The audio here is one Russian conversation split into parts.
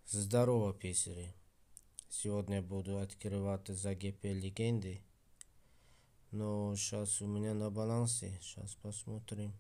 Здорово, писари. Сегодня буду открывать за ГП легенды. Но сейчас у меня на балансе, сейчас посмотрим,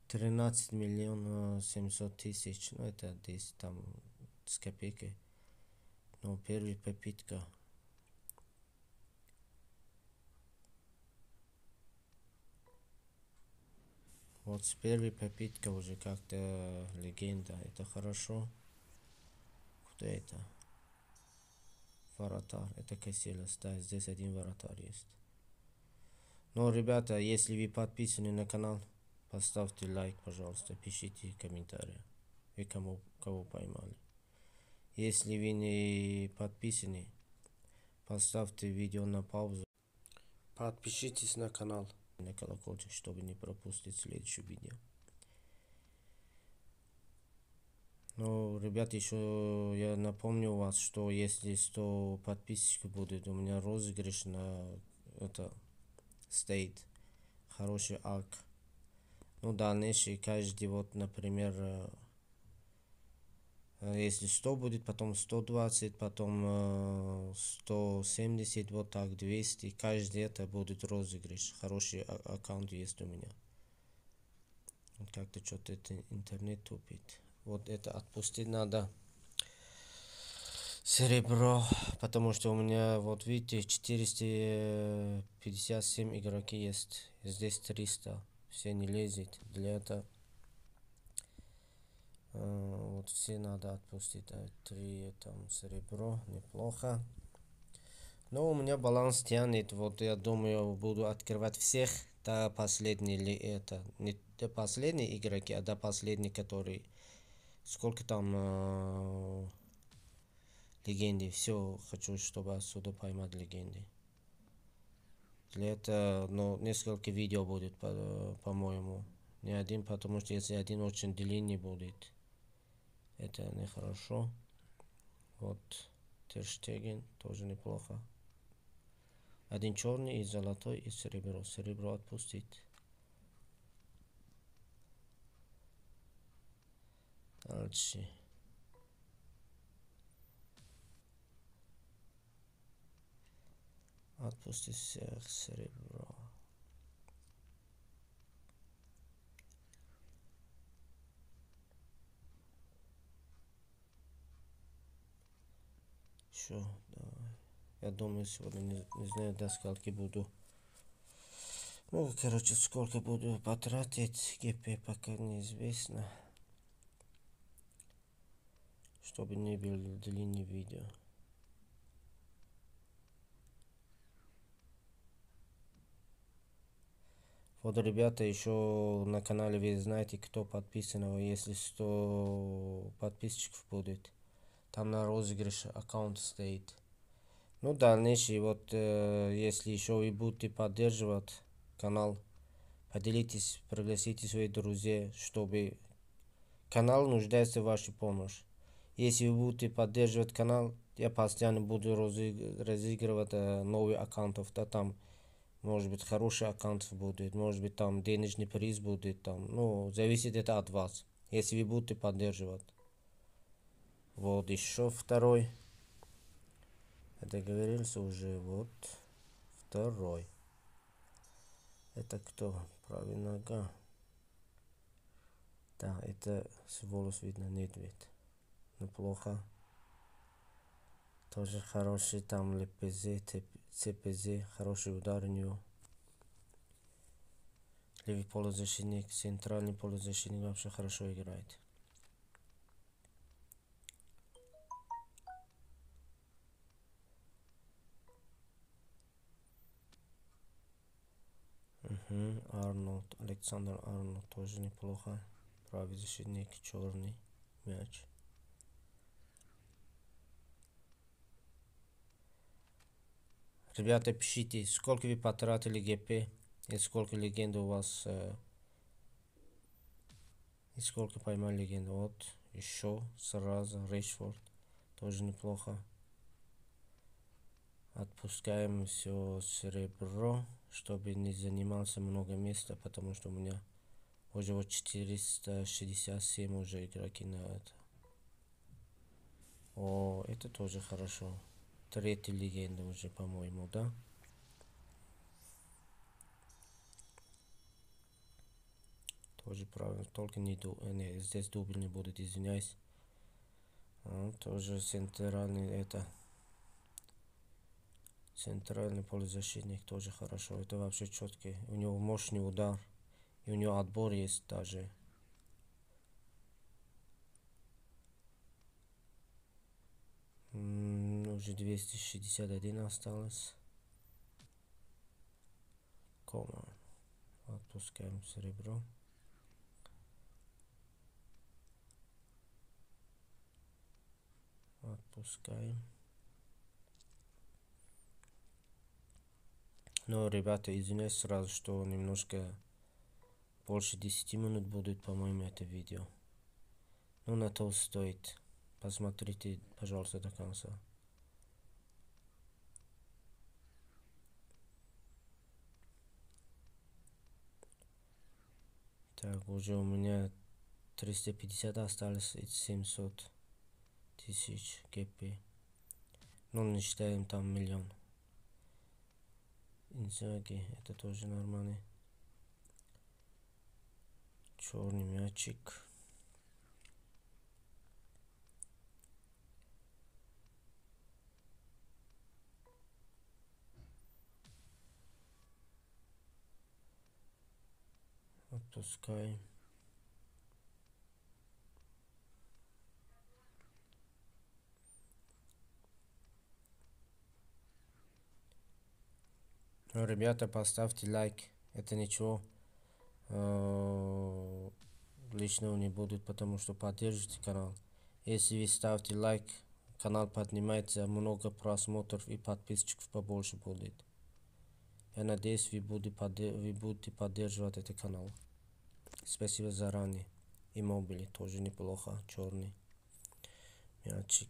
13 миллионов 700 тысяч. Ну это 10 там с копейкой. Но первая попытка. Вот с первой попытки уже как-то легенда. Это хорошо. Кто это? Вратарь. Это Касилас. Да, здесь один вратарь есть. Но, ребята, если вы подписаны на канал, поставьте лайк, пожалуйста, пишите комментарии. Вы кого поймали. Если вы не подписаны, поставьте видео на паузу. Подпишитесь на канал, на колокольчик, чтобы не пропустить следующее видео. Ну, ребят, еще я напомню вас, что если 100 подписчиков будет, у меня розыгрыш на это стоит. Хороший арк. Ну, дальнейший каждый, вот, например, если 100 будет, потом 120, потом 170, вот так, 200. Каждый это будет розыгрыш. Хороший аккаунт есть у меня. Как-то что-то это интернет тупит. Вот это отпустить надо. Серебро. Потому что у меня, вот видите, 457 игроки есть. Здесь 300. Все не лезет. Для этого вот все надо отпустить. 3 там серебро. Неплохо. Но у меня баланс тянет. Вот я думаю, буду открывать всех до последней ли это. Не до последней игроки, а до последней, который. Сколько там легенды. Все хочу, чтобы отсюда поймать легенды. Для этого, ну, несколько видео будет, по-моему. Не один, потому что если один очень длинный будет, это нехорошо. Вот, Тер Штеген, тоже неплохо. Один черный и золотой и серебро. Серебро отпустить. Дальше. Отпустить всех серебро. Еще, давай. Я думаю, сегодня не знаю, до скольки буду. Ну, короче, сколько буду потратить, ГП пока неизвестно. Чтобы не было длинное видео. Вот, ребята, еще на канале вы знаете, кто подписан. Если 100 подписчиков будет, там на розыгрыш аккаунт стоит. Ну, дальнейший, вот, если еще вы будете поддерживать канал, поделитесь, пригласите своих друзей, чтобы канал нуждается в вашей помощи. Если вы будете поддерживать канал, я постоянно буду разыгрывать новые аккаунтов, да, там, может быть, хороший аккаунт будет, может быть, там денежный приз будет, там, ну, зависит это от вас, если вы будете поддерживать. Вот еще второй, это говорился уже, вот, второй. Это кто? Правая нога. Да, это с волос видно, недведь. Неплохо. Тоже хороший там ЛПЗ, ЦПЗ, хороший удар у него. Левый полузащитник, центральный полузащитник вообще хорошо играет. Арнольд, Александр Арнольд тоже неплохо. Правый защитник, черный мяч. Ребята, пишите, сколько вы потратили ГП и сколько легенд у вас, и сколько поймали легенду. Вот, еще сразу Рейшфорд, тоже неплохо. Отпускаем все серебро, чтобы не занимался много места, потому что у меня уже вот 467 уже игроки на это. О, Это тоже хорошо. Третья легенда уже, по-моему, да? Тоже правильно, только не, не здесь дубль не будет, извиняюсь. Тоже центральный полузащитник тоже хорошо. Это вообще четкий. У него мощный удар. И у него отбор есть даже. Уже 261 осталось. Коман. Отпускаем серебро. Отпускаем. Но, ребята, извиняюсь сразу, что немножко больше 10 минут будет, по-моему, это видео. Но на то стоит. Посмотрите, пожалуйста, до конца. Так, уже у меня 350 осталось и 700 тысяч ГП. Ну, не считаем там миллион. Инзаги, это тоже нормально. Черный мячик. Отпускаем. Ну, ребята, поставьте лайк. Это ничего личного не будет, потому что поддержите канал. Если вы ставите лайк, канал поднимается, много просмотров и подписчиков побольше будет. Я надеюсь, вы будете поддерживать этот канал. Спасибо заранее. И мобили тоже неплохо. Черный мячик.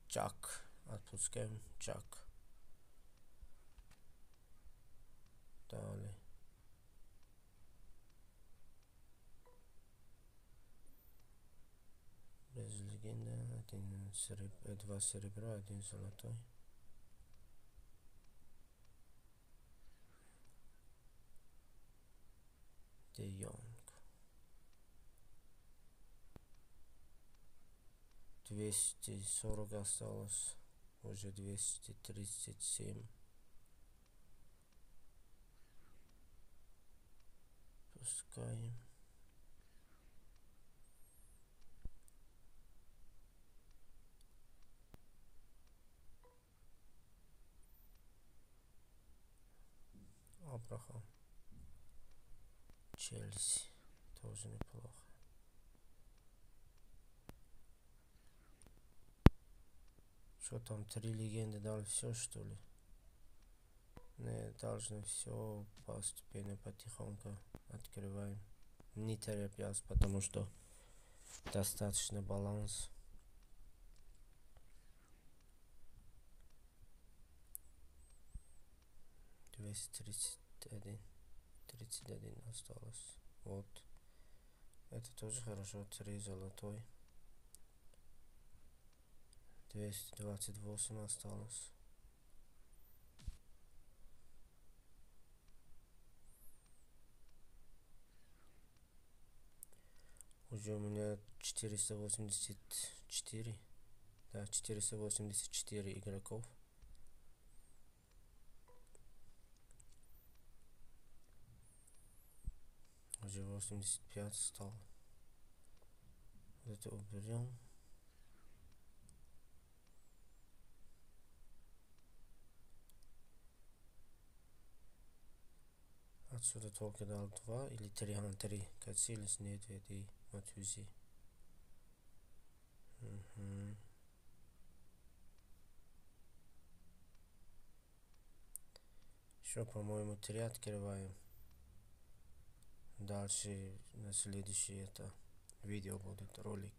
Джак. Отпускаем. Джак. Далее. Без легенды. Два серебра, один золотой. Де Йонг. 240 осталось. Уже 237. Пускаем. Абрахам. Челси. Тоже неплохо. Что там, 3 легенды дали все, что ли? Не, должны все постепенно, потихоньку открываем. Не торопясь, потому что достаточно баланс. 231. 31 осталось. Вот. Это тоже хорошо. 3 золотой. 228 осталось. Уже у меня 484. Да, 484 игроков. Уже 85 стало. Это уберем. Отсюда только дал 2 или 3, 3. Кацилис, Недвед и Матюзи. Еще, по-моему, 3 открываем. Дальше на следующее это видео будет ролик.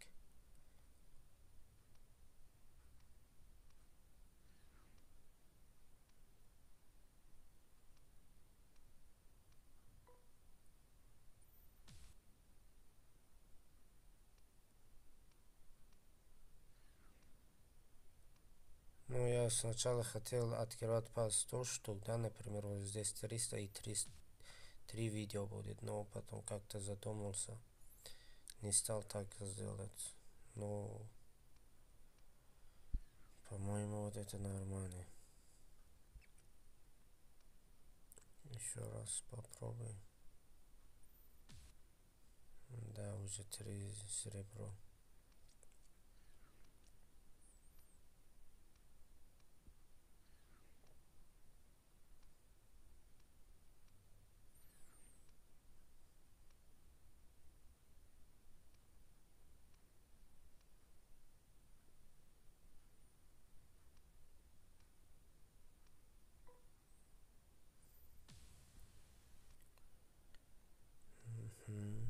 я сначала хотел открывать по 100 штук, да, например, вот здесь 300 и 3 видео будет, но потом как-то задумался, не стал так сделать. Но, по-моему, вот это нормально. Еще раз попробуем. Да, уже 3 серебро.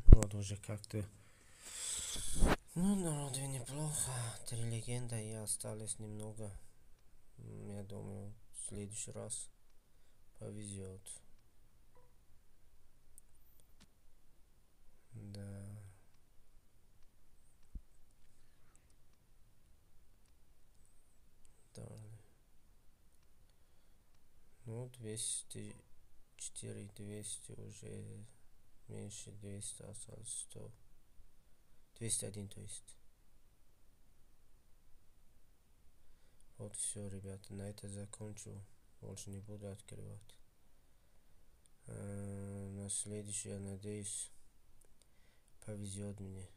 Вот уже как-то. Ну, народу неплохо. 3 легенда и осталось немного. Я думаю, в следующий раз повезет. Да. Да. Ну, 204, 200 уже меньше 200 осталось 100. 201, то есть. Вот все, ребята, на это закончу. Больше не буду открывать. На следующий, я надеюсь, повезет мне.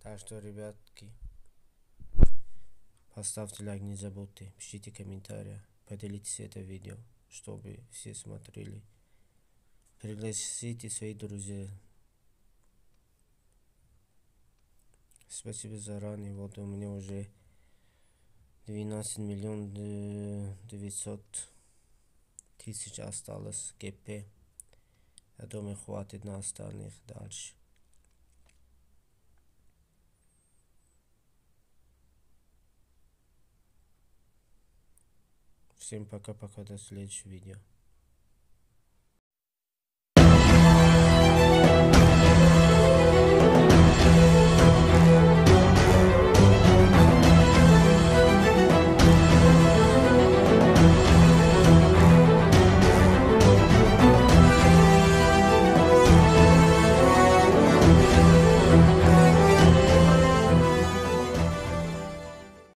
Так что, ребятки, поставьте лайк, не забудьте, пишите комментарии, поделитесь это видео, чтобы все смотрели. Пригласите своих друзей. Спасибо заранее. Вот у меня уже 12 миллионов 900 тысяч осталось ГП. Я думаю, хватит на остальных дальше. Всем пока-пока, до следующего видео.